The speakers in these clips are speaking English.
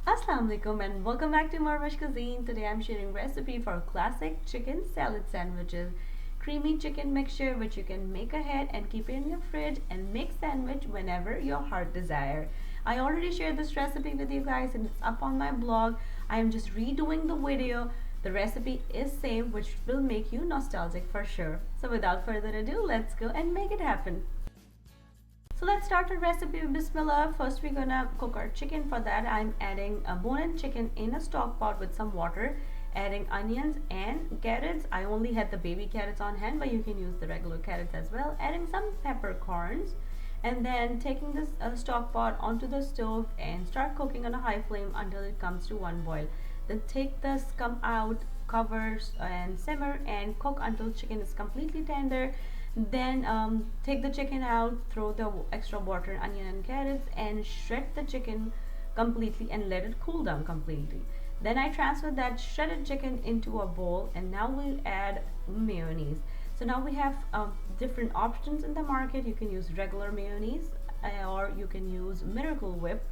Assalamu alaikum and welcome back to morEwish Cuisine. Today I'm sharing recipe for classic chicken salad sandwiches. Creamy chicken mixture which you can make ahead and keep it in your fridge and make sandwich whenever your heart desire. I already shared this recipe with you guys and it's up on my blog. I am just redoing the video. The recipe is same which will make you nostalgic for sure. So without further ado, let's go and make it happen. So let's start the recipe with Bismillah. First we're gonna cook our chicken. For that I'm adding a bone-in chicken in a stock pot with some water, adding onions and carrots. I only had the baby carrots on hand, but you can use the regular carrots as well. Adding some peppercorns and then taking this stock pot onto the stove and start cooking on a high flame until it comes to one boil. Then take the scum out, cover and simmer and cook until chicken is completely tender. Then take the chicken out, throw the extra water, onion and carrots and shred the chicken completely and let it cool down completely. Then I transfer that shredded chicken into a bowl and now we'll add mayonnaise. So now we have different options in the market. You can use regular mayonnaise or you can use Miracle Whip,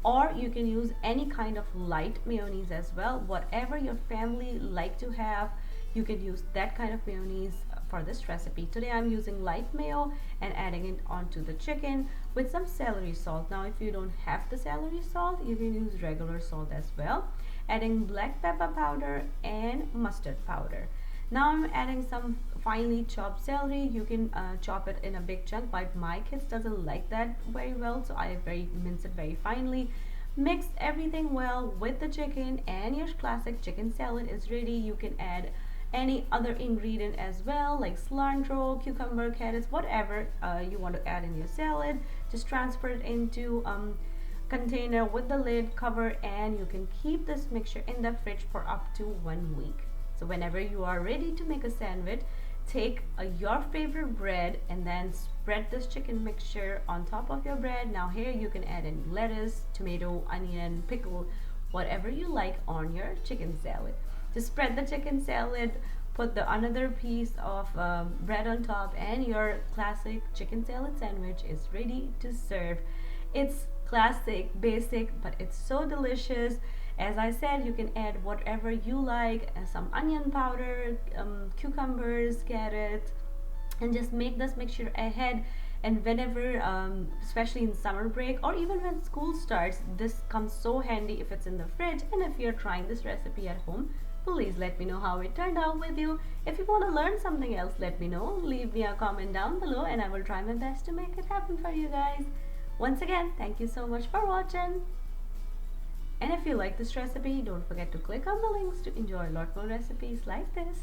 or you can use any kind of light mayonnaise as well. Whatever your family like to have, you can use that kind of mayonnaise for this recipe. Today I'm using light mayo and adding it onto the chicken with some celery salt. Now if you don't have the celery salt, you can use regular salt as well. Adding black pepper powder and mustard powder. Now I'm adding some finely chopped celery. You can chop it in a big chunk, but my kids doesn't like that very well, so I mince it very finely. Mix everything well with the chicken and your classic chicken salad is ready. You can add any other ingredient as well, like cilantro, cucumber, carrots, whatever you want to add in your salad. Just transfer it into container with the lid cover and you can keep this mixture in the fridge for up to 1 week. So whenever you are ready to make a sandwich, take your favorite bread and then spread this chicken mixture on top of your bread. Now here you can add in lettuce, tomato, onion, pickle, whatever you like on your chicken salad. Just spread the chicken salad, put the another piece of bread on top and your classic chicken salad sandwich is ready to serve. It's classic, basic, but it's so delicious. As I said, you can add whatever you like, some onion powder, cucumbers, carrots, and just make this mixture ahead. And whenever, especially in summer break or even when school starts, this comes so handy if it's in the fridge. And if you're trying this recipe at home, please let me know how it turned out with you. If you want to learn something else, let me know. Leave me a comment down below and I will try my best to make it happen for you guys. Once again, thank you so much for watching. And if you like this recipe, don't forget to click on the links to enjoy a lot more recipes like this.